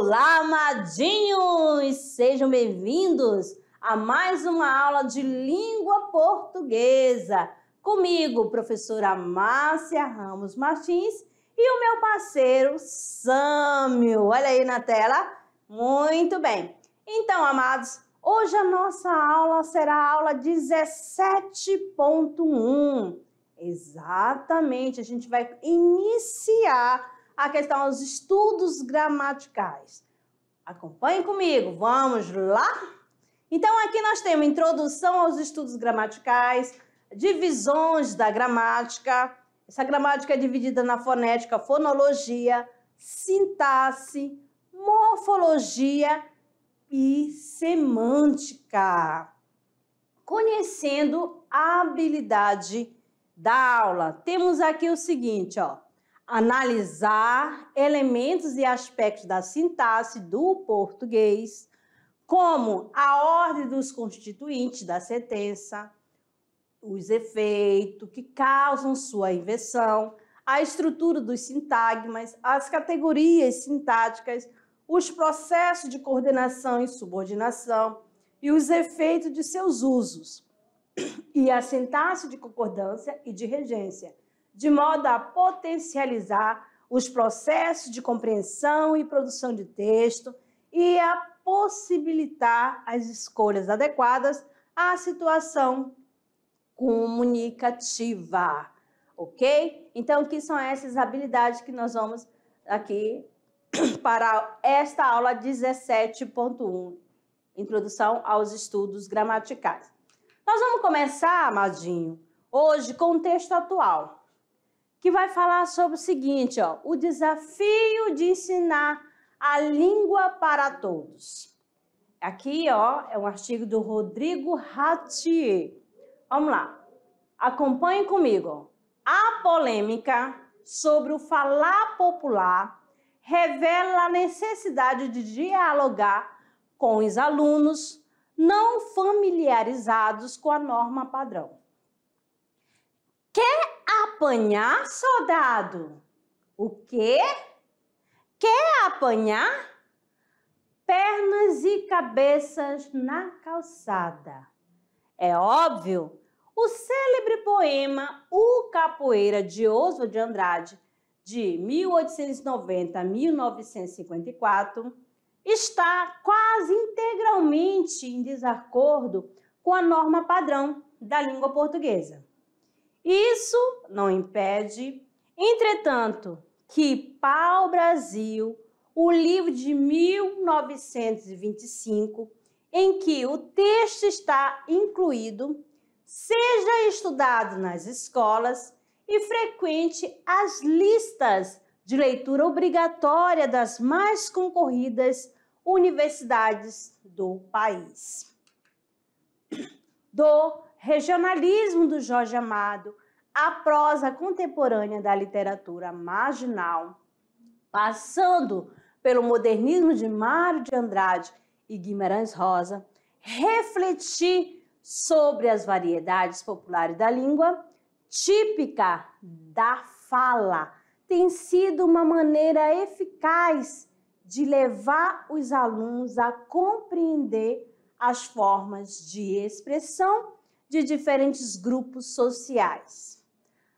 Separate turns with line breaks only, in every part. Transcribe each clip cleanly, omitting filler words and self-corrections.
Olá, amadinhos! Sejam bem-vindos a mais uma aula de língua portuguesa. Comigo, professora Márcia Ramos Martins e o meu parceiro Sâmio. Olha aí na tela. Muito bem. Então, amados, hoje a nossa aula será a aula 17.1. Exatamente, a gente vai iniciar a questão dos estudos gramaticais. Acompanhe comigo, vamos lá? Então, aqui nós temos introdução aos estudos gramaticais, divisões da gramática. Essa gramática é dividida na fonética, fonologia, sintaxe, morfologia e semântica. Conhecendo a habilidade da aula, temos aqui o seguinte, ó. Analisar elementos e aspectos da sintaxe do português, como a ordem dos constituintes da sentença, os efeitos que causam sua inversão, a estrutura dos sintagmas, as categorias sintáticas, os processos de coordenação e subordinação e os efeitos de seus usos, e a sintaxe de concordância e de regência, de modo a potencializar os processos de compreensão e produção de texto e a possibilitar as escolhas adequadas à situação comunicativa, ok? Então, que são essas habilidades que nós vamos aqui para esta aula 17.1, Introdução aos Estudos Gramaticais. Nós vamos começar, amadinho, hoje com o texto atual, que vai falar sobre o seguinte, ó, o desafio de ensinar a língua para todos. Aqui, ó, é um artigo do Rodrigo Ratier. Vamos lá. Acompanhe comigo. Ó. A polêmica sobre o falar popular revela a necessidade de dialogar com os alunos não familiarizados com a norma padrão. Quer apanhar, soldado? O quê? Quer apanhar? Pernas e cabeças na calçada. É óbvio, o célebre poema O Capoeira, de Oswald de Andrade, de 1890 a 1954, está quase integralmente em desacordo com a norma padrão da língua portuguesa. Isso não impede, entretanto, que Pau-Brasil, o livro de 1925, em que o texto está incluído, seja estudado nas escolas e frequente as listas de leitura obrigatória das mais concorridas universidades do país. Do regionalismo do Jorge Amado, a prosa contemporânea da literatura marginal, passando pelo modernismo de Mário de Andrade e Guimarães Rosa, refletir sobre as variedades populares da língua, típica da fala, tem sido uma maneira eficaz de levar os alunos a compreender as formas de expressão de diferentes grupos sociais.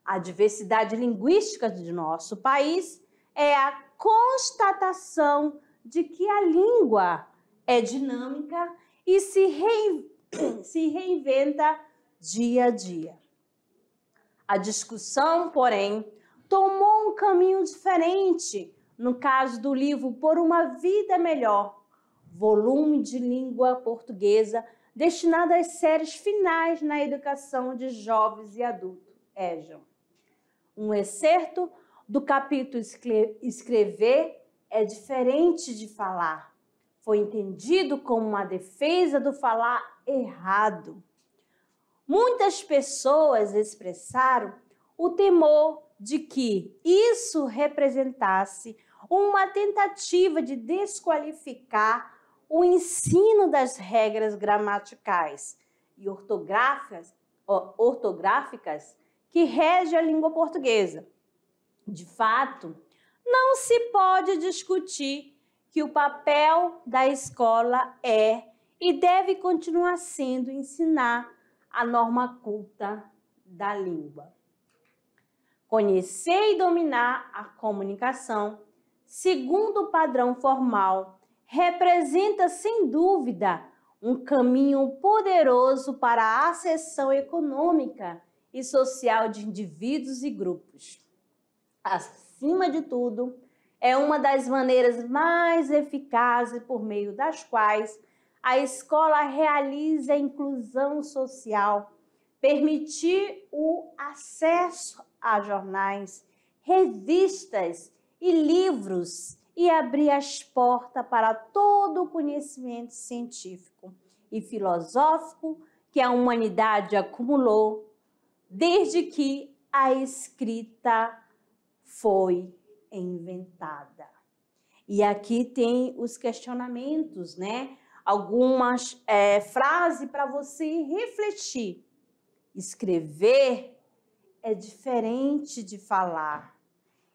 A diversidade linguística do nosso país é a constatação de que a língua é dinâmica e se reinventa dia a dia. A discussão, porém, tomou um caminho diferente no caso do livro Por uma Vida Melhor, volume de língua portuguesa destinado às séries finais na educação de jovens e adultos. Um excerto do capítulo Escrever é diferente de falar. Foi entendido como uma defesa do falar errado. Muitas pessoas expressaram o temor de que isso representasse uma tentativa de desqualificar o ensino das regras gramaticais e ortográficas que regem a língua portuguesa. De fato, não se pode discutir que que o papel da escola é e deve continuar sendo ensinar a norma culta da língua. Conhecer e dominar a comunicação, segundo o padrão formal, representa, sem dúvida, um caminho poderoso para a ascensão econômica e social de indivíduos e grupos. Acima de tudo, é uma das maneiras mais eficazes por meio das quais a escola realiza a inclusão social, permitir o acesso a jornais, revistas e livros e abrir as portas para todo o conhecimento científico e filosófico que a humanidade acumulou desde que a escrita foi inventada. E aqui tem os questionamentos, né? Algumas frases para você refletir. Escrever é diferente de falar.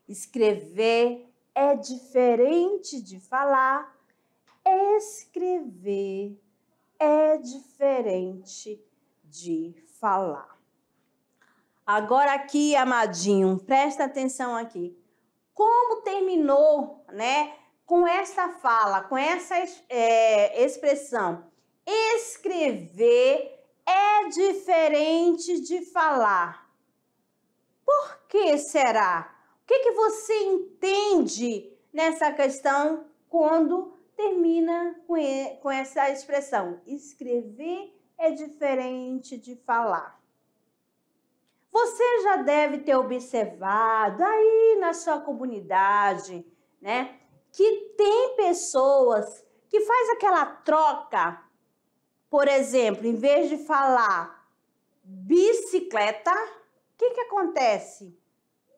Escrever é diferente de falar. Escrever é diferente de falar. Agora aqui, amadinho, presta atenção aqui. Como terminou, né, com essa fala, com essa expressão? Escrever é diferente de falar. Por que será? O que você entende nessa questão quando termina com essa expressão? Escrever é diferente de falar. Você já deve ter observado aí na sua comunidade, né, que tem pessoas que faz aquela troca, por exemplo, em vez de falar bicicleta, o que acontece?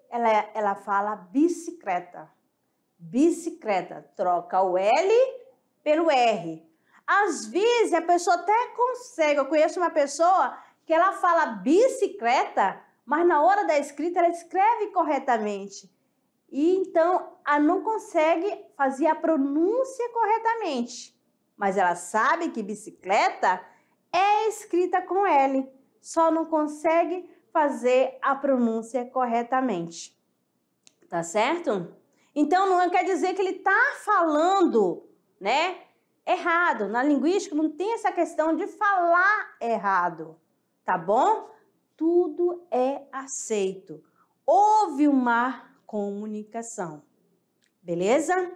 Ela fala bicicleta. Bicicleta, troca o L pelo R. Às vezes a pessoa até consegue, eu conheço uma pessoa que ela fala bicicleta, mas na hora da escrita ela escreve corretamente. E então ela não consegue fazer a pronúncia corretamente. Mas ela sabe que bicicleta é escrita com L, só não consegue fazer a pronúncia corretamente. Tá certo? Então não quer dizer que ele está falando, né, errado. Na linguística não tem essa questão de falar errado, tá bom? Tudo é aceito. Houve uma comunicação, beleza?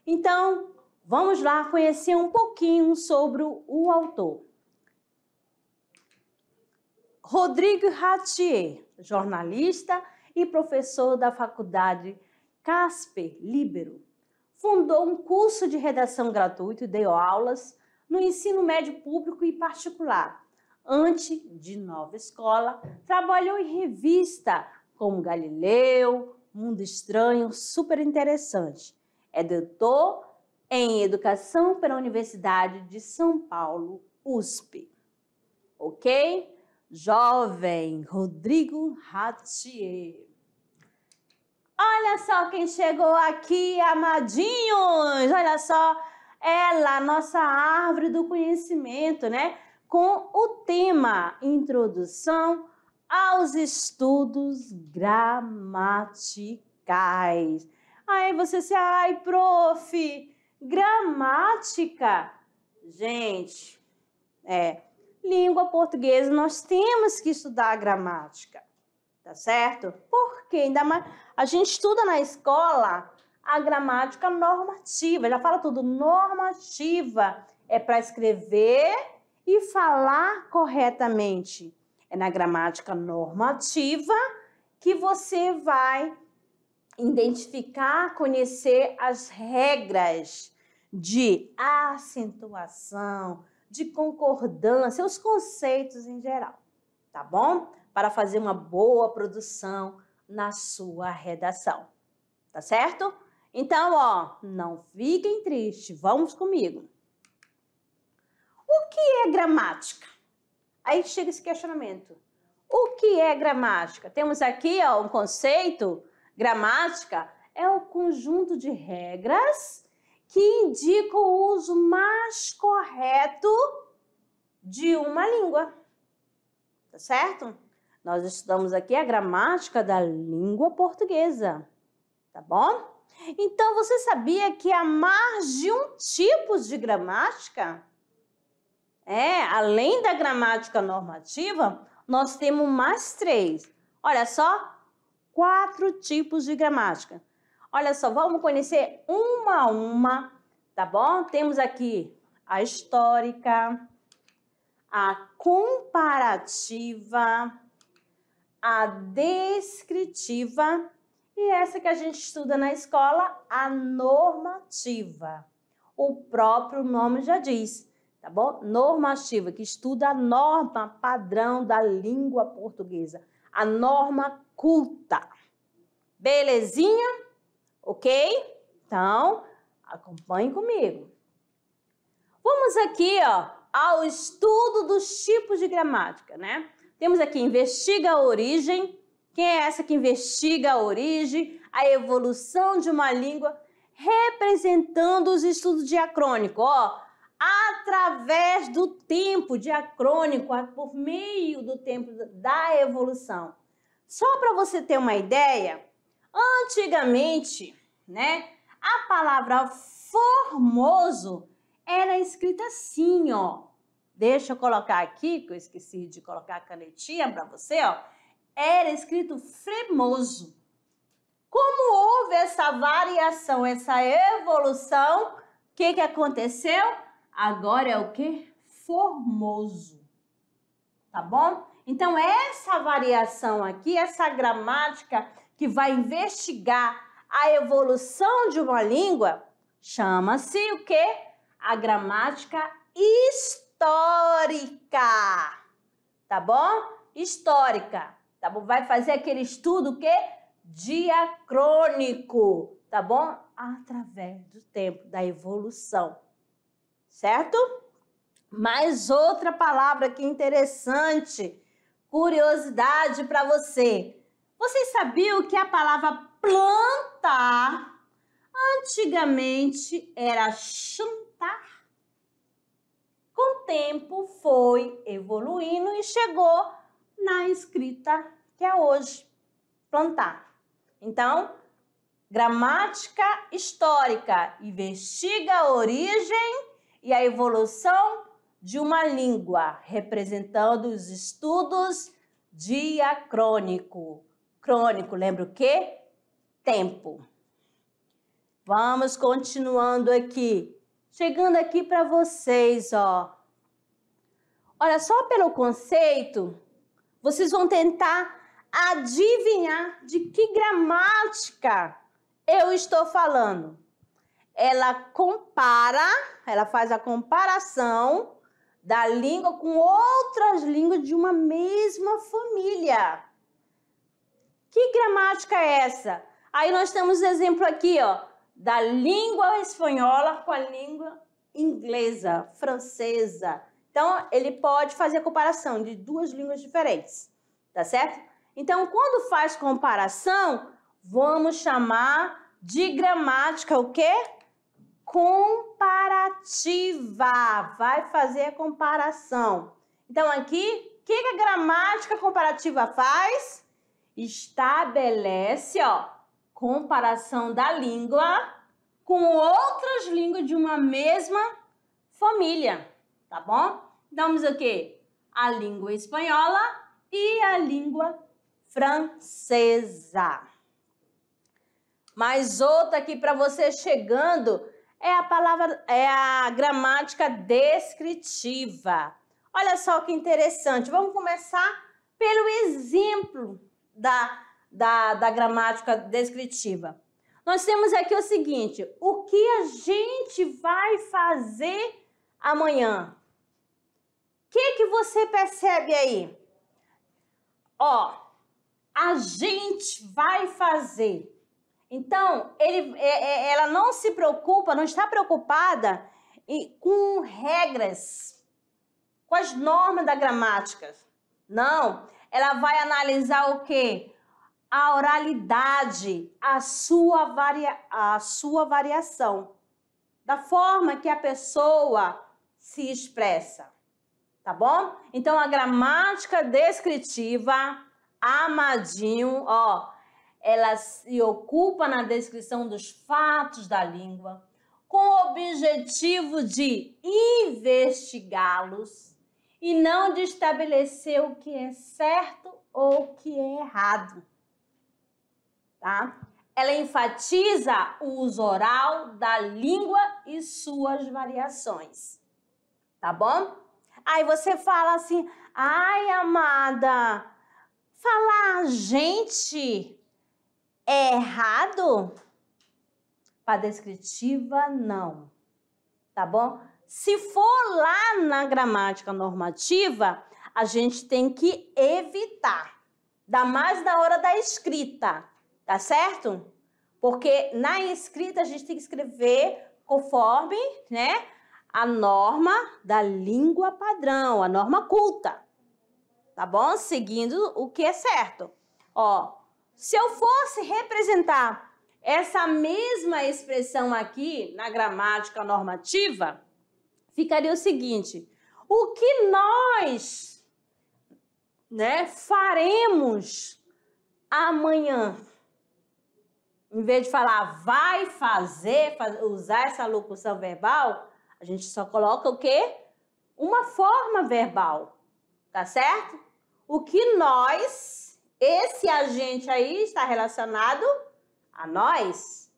Então, vamos lá conhecer um pouquinho sobre o autor. Rodrigo Ratier, jornalista e professor da Faculdade Casper Libero, fundou um curso de redação gratuito e deu aulas no ensino médio público e particular. Antes de Nova Escola, trabalhou em revista como Galileu, Mundo Estranho, super interessante. É doutor em Educação pela Universidade de São Paulo, USP. Ok? Jovem Rodrigo Ratier. Olha só quem chegou aqui, amadinhos! Olha só, ela, nossa árvore do conhecimento, né? Com o tema Introdução aos Estudos Gramaticais. Aí você se, ai, prof, gramática? Gente, língua portuguesa, nós temos que estudar a gramática, tá certo? Porque ainda mais a gente estuda na escola a gramática normativa, já fala tudo, normativa é para escrever e falar corretamente. É na gramática normativa que você vai identificar, conhecer as regras de acentuação, de concordância, os conceitos em geral, tá bom? Para fazer uma boa produção na sua redação, tá certo? Então, ó, não fiquem tristes, vamos comigo. O que é gramática? Aí chega esse questionamento. O que é gramática? Temos aqui, ó, um conceito. Gramática é o conjunto de regras que indicam o uso mais correto de uma língua. Tá certo? Nós estudamos aqui a gramática da língua portuguesa, tá bom? Então, você sabia que há mais de um tipo de gramática? Além da gramática normativa, nós temos mais 3. Olha só, 4 tipos de gramática. Olha só, vamos conhecer uma a uma, tá bom? Temos aqui a histórica, a comparativa, a descritiva e essa que a gente estuda na escola, a normativa. O próprio nome já diz, tá bom? Normativa, que estuda a norma padrão da língua portuguesa, a norma culta. Belezinha? Ok? Então, acompanhe comigo. Vamos aqui, ao estudo dos tipos de gramática, né? Temos aqui, investiga a origem. Quem é essa que investiga a origem, a evolução de uma língua, representando os estudos diacrônicos, através do tempo diacrônico, por meio do tempo da evolução. Só para você ter uma ideia, antigamente, né, a palavra formoso era escrita assim, Deixa eu colocar aqui, que eu esqueci de colocar a canetinha para você, Era escrito fremoso. Como houve essa variação, essa evolução, o que aconteceu? Agora é o quê? Formoso. Tá bom? Então, essa variação aqui, essa gramática que vai investigar a evolução de uma língua, chama-se o quê? A gramática histórica. Tá bom? Histórica. Tá bom? Vai fazer aquele estudo o quê? Diacrônico, tá bom? Através do tempo, da evolução, certo? Mais outra palavra que interessante, curiosidade para você. Vocês sabiam que a palavra plantar antigamente era chantar? Com o tempo foi evoluindo e chegou na escrita que é hoje, plantar. Então, gramática histórica investiga a origem e a evolução de uma língua, representando os estudos diacrônico. Crônico, lembra o quê? Tempo. Vamos continuando aqui. Chegando aqui para vocês, Olha, só pelo conceito, vocês vão tentar adivinhar de que gramática eu estou falando. Ela faz a comparação da língua com outras línguas de uma mesma família. Que gramática é essa? Aí nós temos exemplo aqui, da língua espanhola com a língua inglesa, francesa. Então, ele pode fazer a comparação de 2 línguas diferentes, tá certo? Então, quando faz comparação, vamos chamar de gramática o quê? Comparativa. Vai fazer a comparação. Então, aqui, o que a gramática comparativa faz? Estabelece, comparação da língua com outras línguas de uma mesma família, tá bom? Damos o quê? A língua espanhola e a língua francesa. Mais outra aqui para você chegando é a gramática descritiva. Olha só que interessante. Vamos começar pelo exemplo da gramática descritiva. Nós temos aqui o seguinte: o que a gente vai fazer amanhã? O que você percebe aí? A gente vai fazer. Então, ela não se preocupa, não está preocupada com regras, com as normas da gramática. Não, ela vai analisar o quê? A oralidade, a sua variação. da forma que a pessoa se expressa, tá bom? Então, a gramática descritiva, amadinho, ó, ela se ocupa na descrição dos fatos da língua, com o objetivo de investigá-los e não de estabelecer o que é certo ou o que é errado, tá? Ela enfatiza o uso oral da língua e suas variações, tá bom? Aí você fala assim, ai, amada, falar gente é errado? Para descritiva, não, tá bom? Se for lá na gramática normativa, a gente tem que evitar, ainda mais na hora da escrita, tá certo? Porque na escrita a gente tem que escrever conforme, né, a norma da língua padrão, a norma culta, tá bom? Seguindo o que é certo. Ó, se eu fosse representar essa mesma expressão aqui na gramática normativa, ficaria o seguinte: o que nós, né, faremos amanhã? Em vez de falar vai fazer, usar essa locução verbal, a gente só coloca o quê? Uma forma verbal, tá certo? O que nós, esse agente aí está relacionado a nós,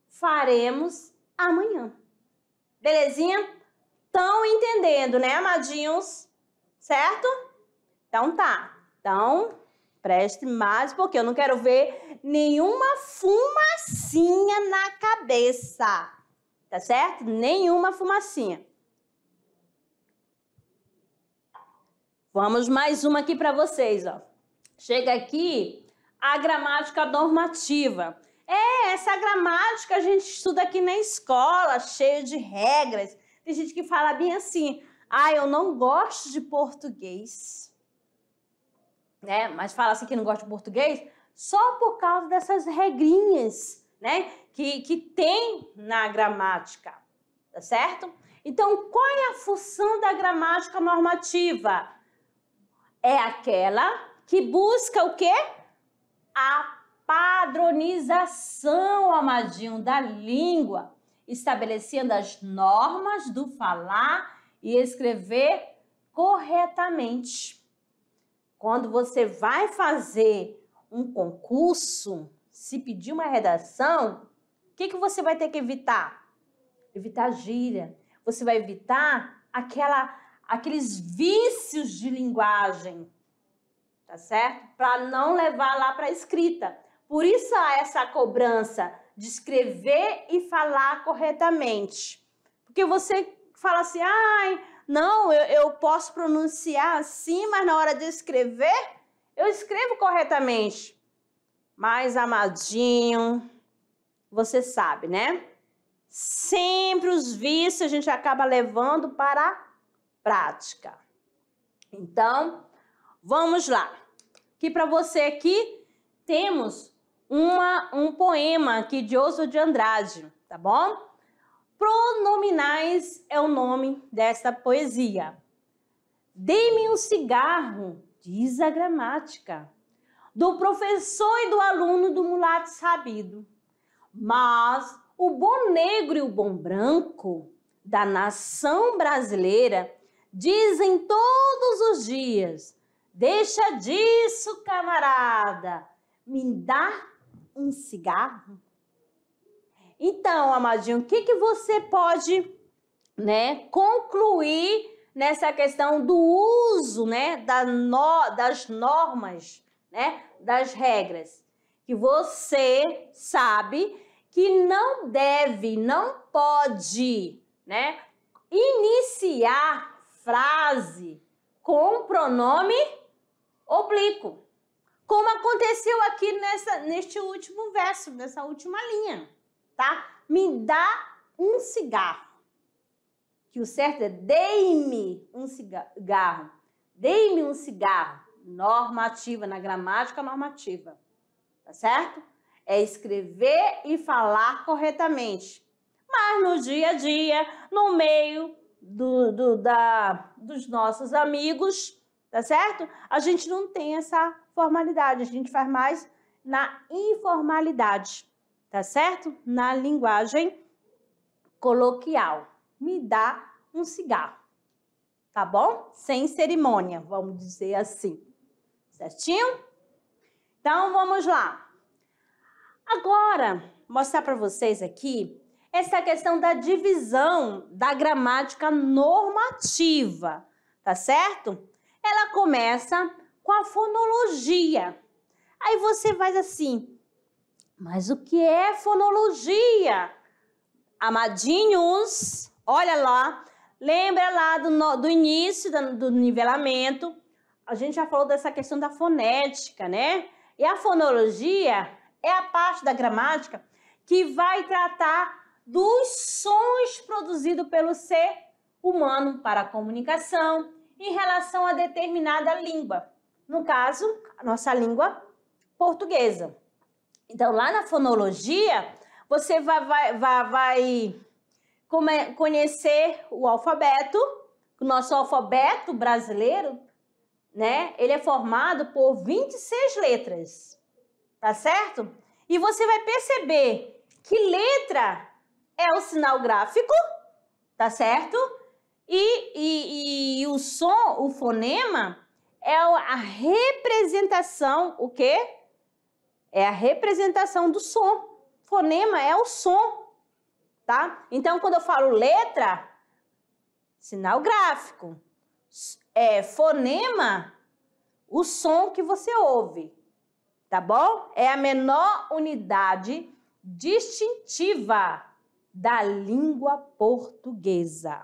faremos amanhã. Belezinha? Estão entendendo, né, amadinhos? Certo? Então tá. Então, preste mais, porque eu não quero ver nenhuma fumacinha na cabeça. Tá certo? Nenhuma fumacinha. Vamos mais uma aqui para vocês, ó. Chega aqui a gramática normativa. Essa gramática a gente estuda aqui na escola, cheio de regras. Tem gente que fala bem assim, eu não gosto de português. Né? Mas fala assim que não gosta de português só por causa dessas regrinhas, né? Que tem na gramática, tá certo? Então, qual é a função da gramática normativa? É aquela que busca o quê? A padronização, amadinho, da língua, estabelecendo as normas do falar e escrever corretamente. Quando você vai fazer um concurso, se pedir uma redação, o que você vai ter que evitar? Evitar gíria. Você vai evitar aqueles vícios de linguagem, tá certo? Para não levar lá para a escrita. Por isso há essa cobrança de escrever e falar corretamente. Porque você fala assim, não, eu posso pronunciar assim, mas na hora de escrever, eu escrevo corretamente. Mas, amadinho, você sabe, né? Sempre os vícios a gente acaba levando para a prática. Então, vamos lá. Aqui para você aqui, temos um poema aqui de Oswald de Andrade, tá bom? Pronominais é o nome desta poesia. Dê-me um cigarro, diz a gramática, do professor e do aluno do mulato sabido. Mas o bom negro e o bom branco da nação brasileira dizem todos os dias, deixa disso, camarada, me dá um cigarro? Então, amadinho, o que você pode, né, concluir nessa questão do uso, né, das normas, né, das regras? Que você sabe que não deve, não pode, né, iniciar frase com pronome oblíquo, como aconteceu aqui neste último verso, nessa última linha. Tá? Me dá um cigarro. Que o certo é dei-me um cigarro. Dei-me um cigarro. Normativa, na gramática normativa. Tá certo? É escrever e falar corretamente. mas no dia a dia, no meio dos nossos amigos, tá certo? A gente não tem essa formalidade, a gente faz mais na informalidade, tá certo? Na linguagem coloquial. Me dá um cigarro, tá bom? Sem cerimônia, vamos dizer assim. Certinho? Então, vamos lá. Agora, mostrar para vocês aqui essa questão da divisão da gramática normativa, tá certo? Ela começa com a fonologia. Aí você vai assim, mas o que é fonologia? Amadinhos, olha lá, lembra lá do início do nivelamento, a gente já falou dessa questão da fonética, né? E a fonologia é a parte da gramática que vai tratar dos sons produzidos pelo ser humano para a comunicação em relação a determinada língua. No caso, a nossa língua portuguesa. Então, lá na fonologia, você vai conhecer o alfabeto, o nosso alfabeto brasileiro, né? Ele é formado por 26 letras, tá certo? E você vai perceber que letra é o sinal gráfico, tá certo? E o som, o fonema, é a representação, o quê? É a representação do som. Fonema é o som, tá? Então, quando eu falo letra, sinal gráfico. Fonema, o som que você ouve, tá bom? É a menor unidade distintiva da língua portuguesa.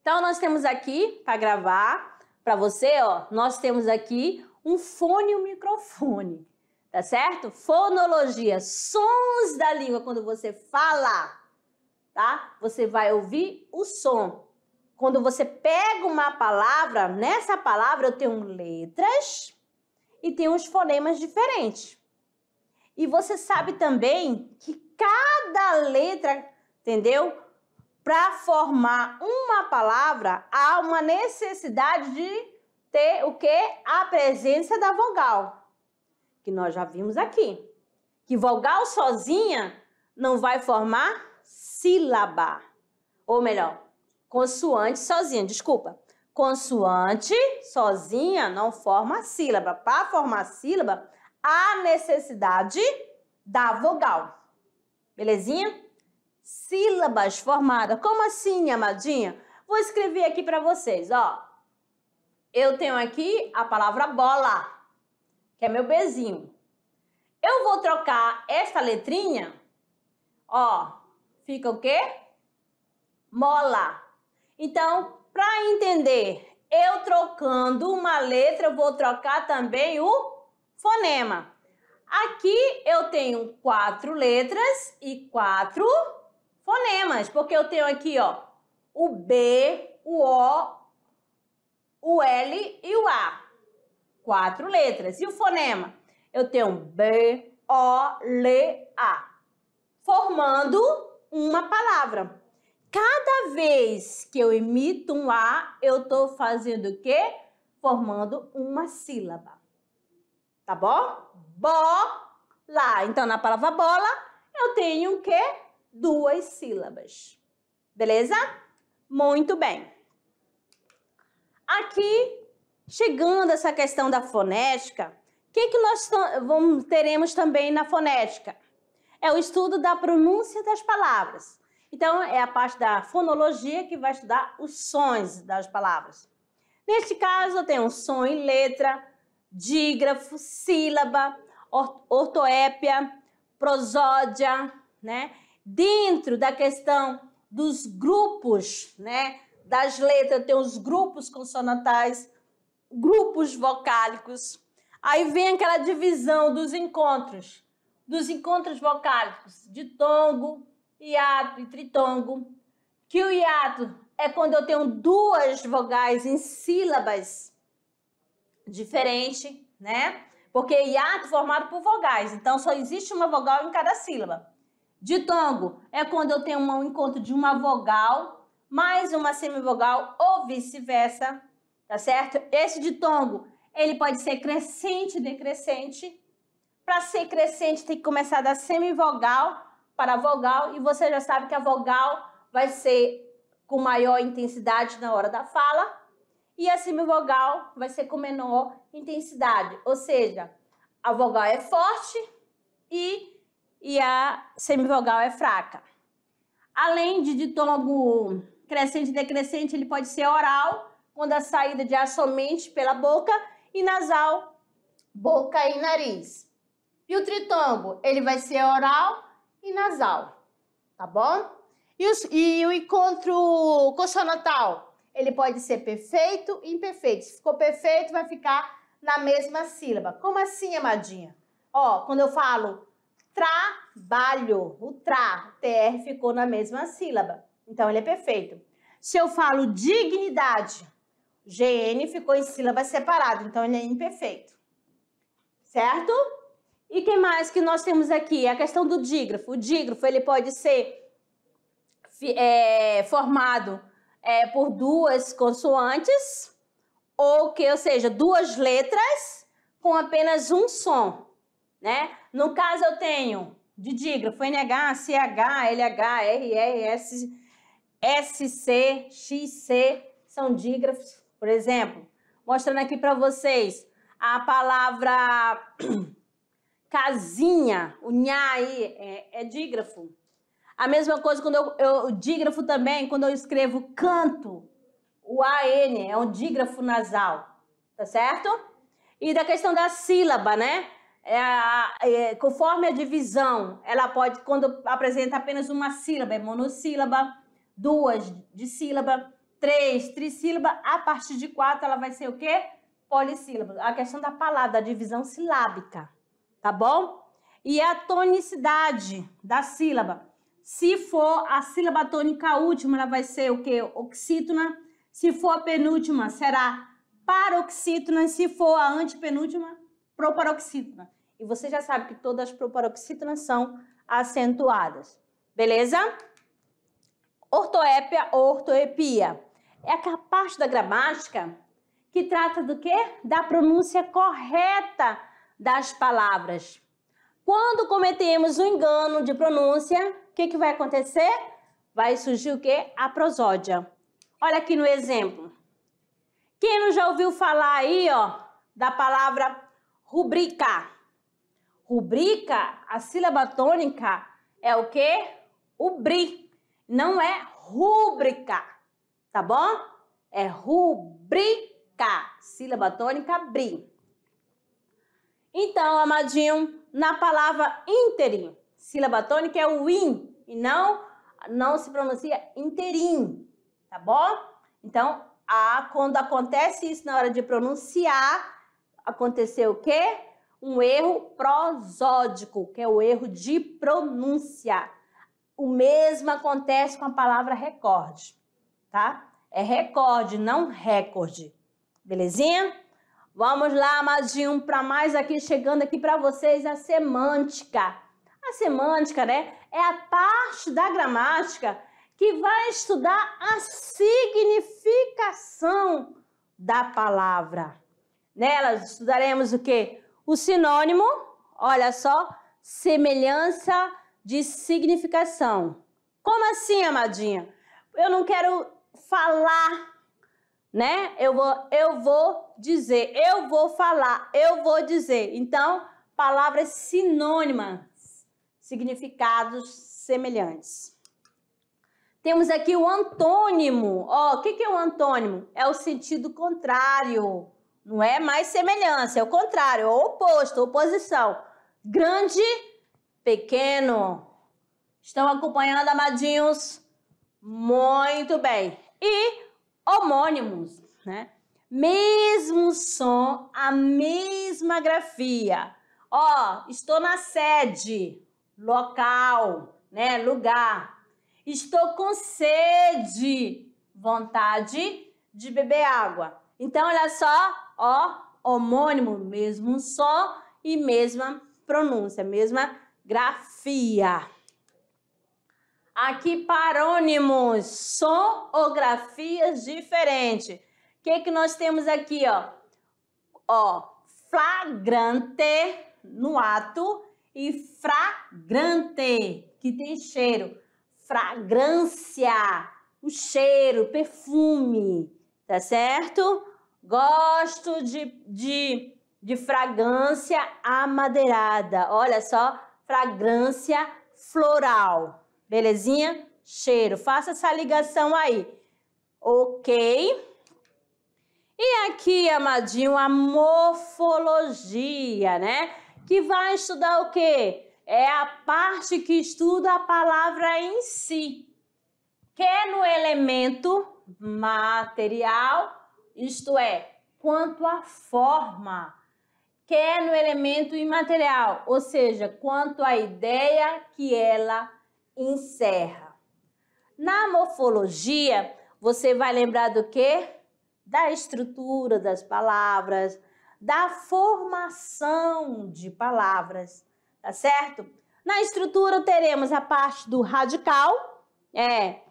Então, nós temos aqui, para gravar, para você, ó, nós temos aqui um fone e um microfone, tá certo? Fonologia, sons da língua, quando você fala, tá? Você vai ouvir o som. Quando você pega uma palavra, nessa palavra eu tenho letras e tenho os fonemas diferentes. E você sabe também que cada letra, entendeu? Para formar uma palavra, há uma necessidade de ter o quê? A presença da vogal, que nós já vimos aqui. Que vogal sozinha não vai formar sílaba. Ou melhor, consoante sozinha, desculpa. Consoante sozinha não forma sílaba. Para formar sílaba, há necessidade da vogal. Belezinha? Sílabas formadas. Como assim, amadinha? Vou escrever aqui para vocês, ó. Eu tenho aqui a palavra bola, que é meu Bzinho. Eu vou trocar esta letrinha, ó, fica o quê? Mola. Então, para entender, eu trocando uma letra, eu vou trocar também o fonema. Aqui eu tenho 4 letras e 4 fonemas, porque eu tenho aqui, ó, o B, o O, o L e o A. 4 letras. E o fonema? Eu tenho B, O, L, A, formando uma palavra. Cada vez que eu emito um A, eu estou fazendo o quê? Formando uma sílaba. Tá bom? Bola. Então, na palavra bola, eu tenho o quê? 2 sílabas. Beleza? Muito bem. Aqui, chegando a essa questão da fonética, o que nós teremos também na fonética? É o estudo da pronúncia das palavras. Então, é a parte da fonologia que vai estudar os sons das palavras. Neste caso, eu tenho som e letra, dígrafo, sílaba, ortoépia, prosódia, né? Dentro da questão dos grupos, né? Das letras, eu tenho os grupos consonantais, grupos vocálicos. Aí vem aquela divisão dos encontros vocálicos, de tongo, hiato e tritongo, que o hiato é quando eu tenho 2 vogais em sílabas diferentes, né? Porque hiato é formado por vogais, então só existe uma vogal em cada sílaba. Ditongo é quando eu tenho um encontro de uma vogal mais uma semivogal ou vice-versa, tá certo? Esse ditongo, ele pode ser crescente e decrescente. Para ser crescente, tem que começar da semivogal para a vogal, e você já sabe que a vogal vai ser com maior intensidade na hora da fala, e a semivogal vai ser com menor intensidade, ou seja, a vogal é forte e a semivogal é fraca. Além de ditongo crescente e decrescente, ele pode ser oral, quando a saída de ar somente pela boca, e nasal, boca e nariz. E o tritongo, ele vai ser oral e nasal, tá bom? E o encontro consonantal, ele pode ser perfeito e imperfeito. Se ficou perfeito, vai ficar na mesma sílaba. Como assim, amadinha? Ó, quando eu falo trabalho, o TR ficou na mesma sílaba. Então, ele é perfeito. Se eu falo dignidade, GN ficou em sílaba separada. Então, ele é imperfeito. Certo? E o que mais que nós temos aqui? A questão do dígrafo. O dígrafo, ele pode ser formado por duas consoantes, ou seja, duas letras com apenas um som, né? No caso, eu tenho de dígrafo NH, CH, LH, RR, SC, XC, são dígrafos. Por exemplo, mostrando aqui para vocês a palavra casinha, o nha aí é dígrafo. A mesma coisa quando eu dígrafo também, quando eu escrevo canto, o AN é um dígrafo nasal, tá certo? E da questão da sílaba, né? Conforme a divisão, ela pode, quando apresenta apenas uma sílaba, é monossílaba, duas de sílaba, três, trissílaba, a partir de 4 ela vai ser o quê? Polissílaba. A questão da palavra, da divisão silábica, tá bom? E a tonicidade da sílaba. Se for a sílaba tônica última, ela vai ser o quê? Oxítona. Se for a penúltima, será paroxítona. E se for a antepenúltima, proparoxítona. E você já sabe que todas as proparoxítonas são acentuadas. Beleza? Ortoépia ou ortoepia. É a parte da gramática que trata do quê? Da pronúncia correta das palavras. Quando cometemos um engano de pronúncia, o que vai acontecer? Vai surgir o quê? A prosódia. Olha aqui no exemplo. Quem não já ouviu falar aí, ó, da palavra rubrica? Rubrica, a sílaba tônica é o quê? O bri. Não é rúbrica, tá bom? É rubrica, sílaba tônica, bri. Então, amadinho, na palavra ínterim, sílaba tônica é o in, e não se pronuncia interim, tá bom? Então, quando acontece isso na hora de pronunciar, aconteceu o quê? Um erro prosódico, que é o erro de pronúncia. O mesmo acontece com a palavra recorde, tá? É recorde, não recorde. Belezinha? Vamos lá, amadinho, para mais aqui, chegando aqui para vocês a semântica. A semântica, né, é a parte da gramática que vai estudar a significação da palavra. Nela estudaremos o quê? O sinônimo, olha só, semelhança de significação. Como assim, amadinha? Eu não quero falar, né? Eu vou dizer, eu vou falar, eu vou dizer. Então, palavras sinônimas, significados semelhantes. Temos aqui o antônimo. Ó, o que é o antônimo? É o sentido contrário. Não é mais semelhança, é o contrário, é o oposto, oposição. Grande, pequeno. Estão acompanhando, amadinhos? Muito bem. E homônimos, né? Mesmo som, a mesma grafia. Ó, estou na sede, local, né? Lugar. Estou com sede, vontade de beber água. Então, olha só, ó, homônimo, mesmo som e mesma pronúncia, mesma grafia. Aqui, parônimos, sonografias diferentes. O que nós temos aqui, ó? Ó, flagrante, no ato, e fragrante, que tem cheiro. Fragrância, o cheiro, perfume, tá certo? Gosto de fragrância amadeirada. Olha só, fragrância floral. Belezinha? Cheiro. Faça essa ligação aí. Ok? E aqui, amadinho, a morfologia, né? Que vai estudar o quê? É a parte que estuda a palavra em si. Quer no elemento material, isto é, quanto à forma. Quer no elemento imaterial, ou seja, quanto à ideia que ela encerra. Na morfologia, você vai lembrar do quê? Da estrutura das palavras, da formação de palavras, tá certo? Na estrutura teremos a parte do radical,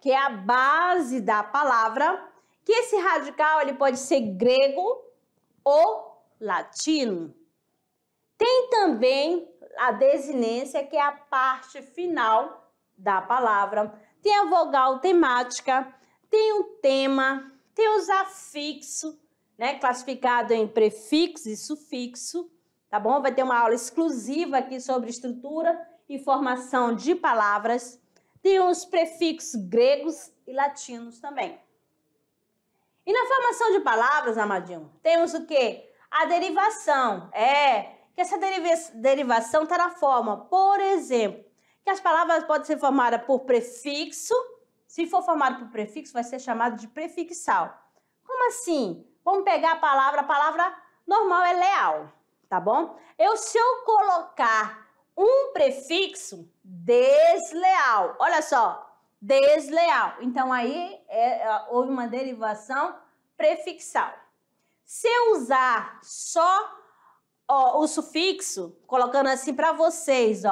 que é a base da palavra, que esse radical ele pode ser grego ou latino. Tem também a desinência, que é a parte final da palavra. Tem a vogal temática, tem o tema, tem os afixos, né, classificado em prefixo e sufixo, tá bom? Vai ter uma aula exclusiva aqui sobre estrutura e formação de palavras. Tem os prefixos gregos e latinos também. E na formação de palavras, amadinho, temos o quê? A derivação. Que essa derivação está na forma, por exemplo, que as palavras podem ser formadas por prefixo. Se for formado por prefixo, vai ser chamado de prefixal. Como assim? Vamos pegar a palavra normal é leal, tá bom? Se eu colocar um prefixo, desleal, olha só, desleal. Então, aí houve uma derivação prefixal. Se eu usar só o sufixo, colocando assim para vocês,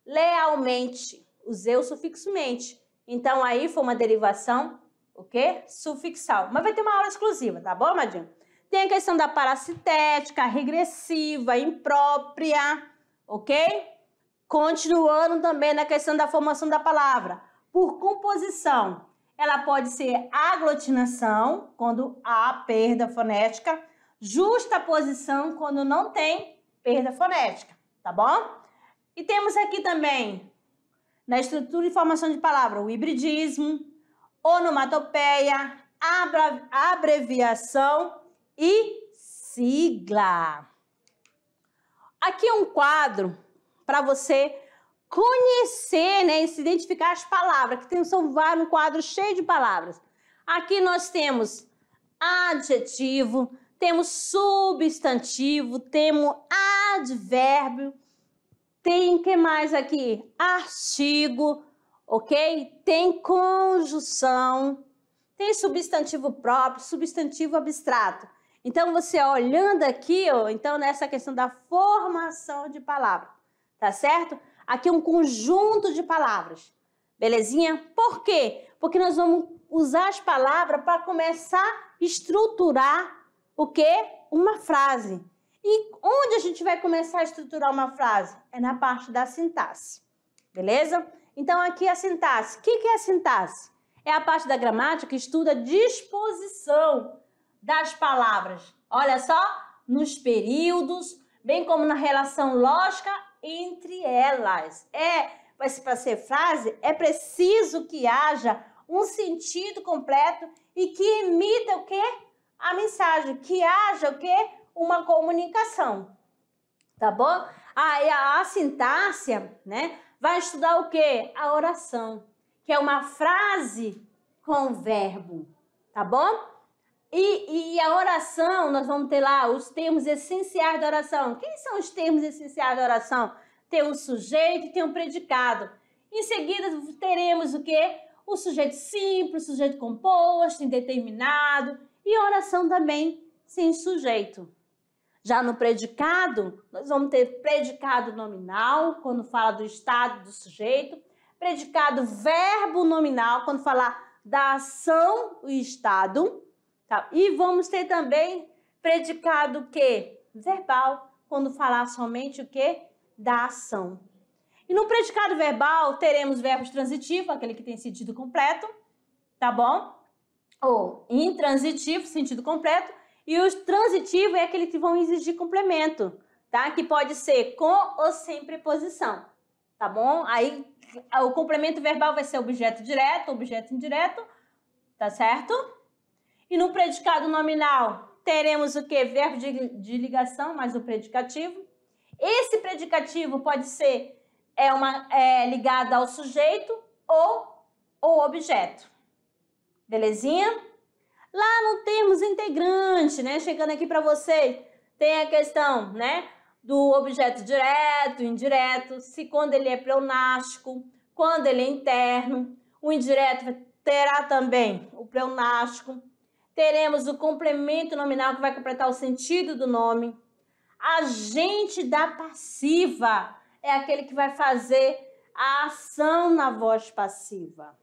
lealmente, usei o sufixo mente. Então, aí foi uma derivação, o quê? Sufixal. Mas vai ter uma aula exclusiva, tá bom, amadinho? Tem a questão da parassitética, regressiva, imprópria, ok? Continuando também na questão da formação da palavra. Por composição, ela pode ser aglutinação, quando há perda fonética, justaposição, quando não tem perda fonética, tá bom? E temos aqui também, na estrutura e formação de palavra, o hibridismo, onomatopeia, abreviação e sigla. Aqui é um quadro para você conhecer, né, e se identificar as palavras, que são vários, um quadro cheio de palavras. Aqui nós temos adjetivo, temos substantivo, temos advérbio, tem o que mais aqui? Artigo, ok? Tem conjunção, tem substantivo próprio, substantivo abstrato. Então, você olhando aqui, então nessa questão da formação de palavras, tá certo? Aqui é um conjunto de palavras, belezinha? Por quê? Porque nós vamos usar as palavras para começar a estruturar o quê? Uma frase. E onde a gente vai começar a estruturar uma frase? É na parte da sintaxe, beleza? Então, aqui a sintaxe. O que é a sintaxe? É a parte da gramática que estuda a disposição das palavras. Olha só, nos períodos, bem como na relação lógica entre elas. Para ser frase, é preciso que haja um sentido completo e que emita o quê? A mensagem, que haja o quê? Uma comunicação, tá bom? A sintaxe, né, vai estudar o quê? A oração, que é uma frase com verbo, tá bom? E a oração, nós vamos ter lá os termos essenciais da oração. Quem são os termos essenciais da oração? Tem o sujeito e tem o predicado. Em seguida, teremos o quê? O sujeito simples, o sujeito composto, indeterminado e a oração também sem sujeito. Já no predicado, nós vamos ter predicado nominal, quando fala do estado do sujeito, predicado verbo nominal, quando falar da ação, o estado, tá? E vamos ter também predicado o quê? Verbal, quando falar somente o quê? Da ação. E no predicado verbal, teremos verbos transitivos, aquele que tem sentido completo, tá bom? Ou intransitivo, sentido completo, e os transitivos é aquele que vão exigir complemento, tá? Que pode ser com ou sem preposição, tá bom? Aí o complemento verbal vai ser objeto direto, objeto indireto, tá certo? E no predicado nominal, teremos o quê? Verbo de ligação mais o predicativo. Esse predicativo pode ser ligado ao sujeito ou ao objeto. Belezinha? Lá no termos integrante, né? Chegando aqui para vocês, tem a questão, né? Do objeto direto, indireto, se quando ele é pleonástico, quando ele é interno. O indireto terá também o pleonástico. Teremos o complemento nominal que vai completar o sentido do nome. Agente da passiva é aquele que vai fazer a ação na voz passiva.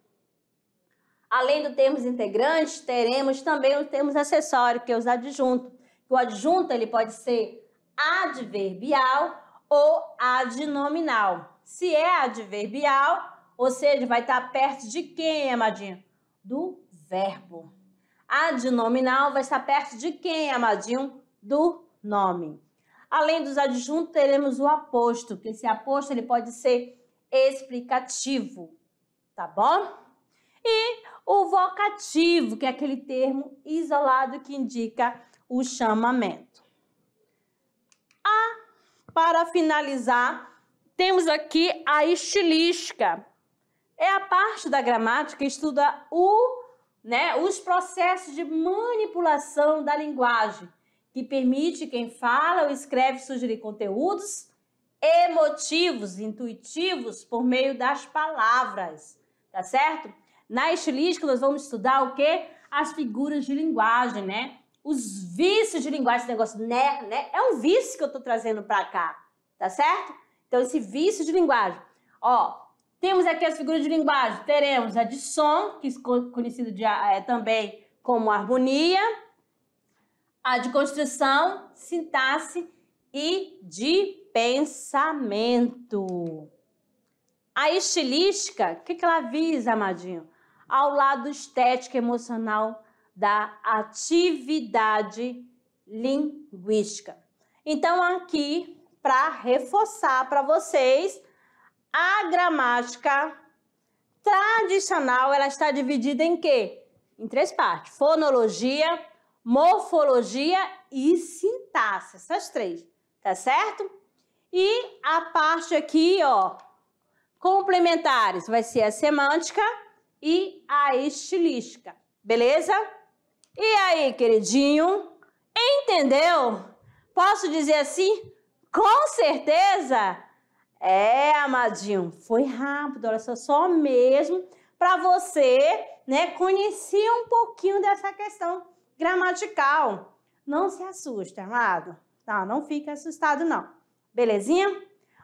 Além do termos integrantes, teremos também os termos acessórios, que é os adjuntos. O adjunto ele pode ser adverbial ou adnominal. Se é adverbial, ou seja, vai estar perto de quem, amadinho? Do verbo. Adnominal vai estar perto de quem, amadinho? Do nome. Além dos adjuntos, teremos o aposto, que esse aposto ele pode ser explicativo, tá bom? E o vocativo, que é aquele termo isolado que indica o chamamento. Para finalizar, temos aqui a estilística. É a parte da gramática que estuda os processos de manipulação da linguagem, que permite quem fala ou escreve sugerir conteúdos emotivos, intuitivos, por meio das palavras, tá certo? Na estilística, nós vamos estudar o quê? As figuras de linguagem, né? Os vícios de linguagem, esse negócio, né? É um vício que eu tô trazendo para cá, tá certo? Então, esse vício de linguagem. Ó, temos aqui as figuras de linguagem. Teremos a de som, que é conhecido também como harmonia, a de construção, sintaxe e de pensamento. A estilística, o que ela visa, amadinho? Ao lado estético e emocional da atividade linguística. Então, aqui, para reforçar para vocês, a gramática tradicional, ela está dividida em quê? Em 3 partes. Fonologia, morfologia e sintaxe. Essas 3, tá certo? E a parte aqui, ó, complementares, vai ser a semântica e a estilística, beleza? E aí, queridinho, entendeu? Posso dizer assim? Com certeza? É, amadinho, foi rápido, olha só mesmo para você, né, conhecer um pouquinho dessa questão gramatical. Não se assuste, amado. Não fique assustado, não. Belezinha?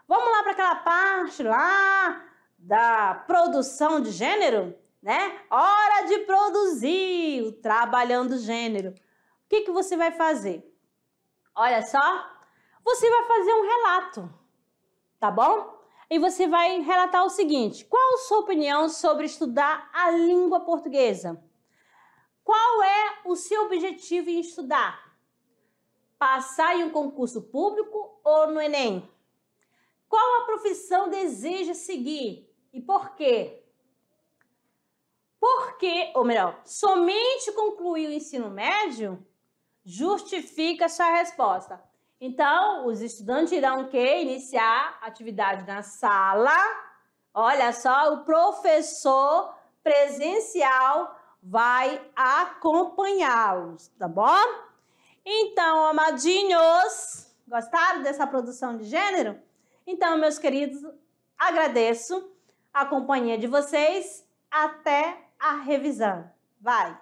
Vamos lá para aquela parte lá da produção de gênero, né? Hora de produzir o trabalhando gênero. O que você vai fazer? Olha só, você vai fazer um relato, tá bom? E você vai relatar o seguinte: qual a sua opinião sobre estudar a língua portuguesa? Qual é o seu objetivo em estudar? Passar em um concurso público ou no Enem? Qual a profissão deseja seguir e por quê? Porque, ou melhor, somente concluir o ensino médio justifica a sua resposta. Então, os estudantes irão o quê? Iniciar atividade na sala. Olha só, o professor presencial vai acompanhá-los, tá bom? Então, amadinhos, gostaram dessa produção de gênero? Então, meus queridos, agradeço a companhia de vocês. Até a revisão. Vai!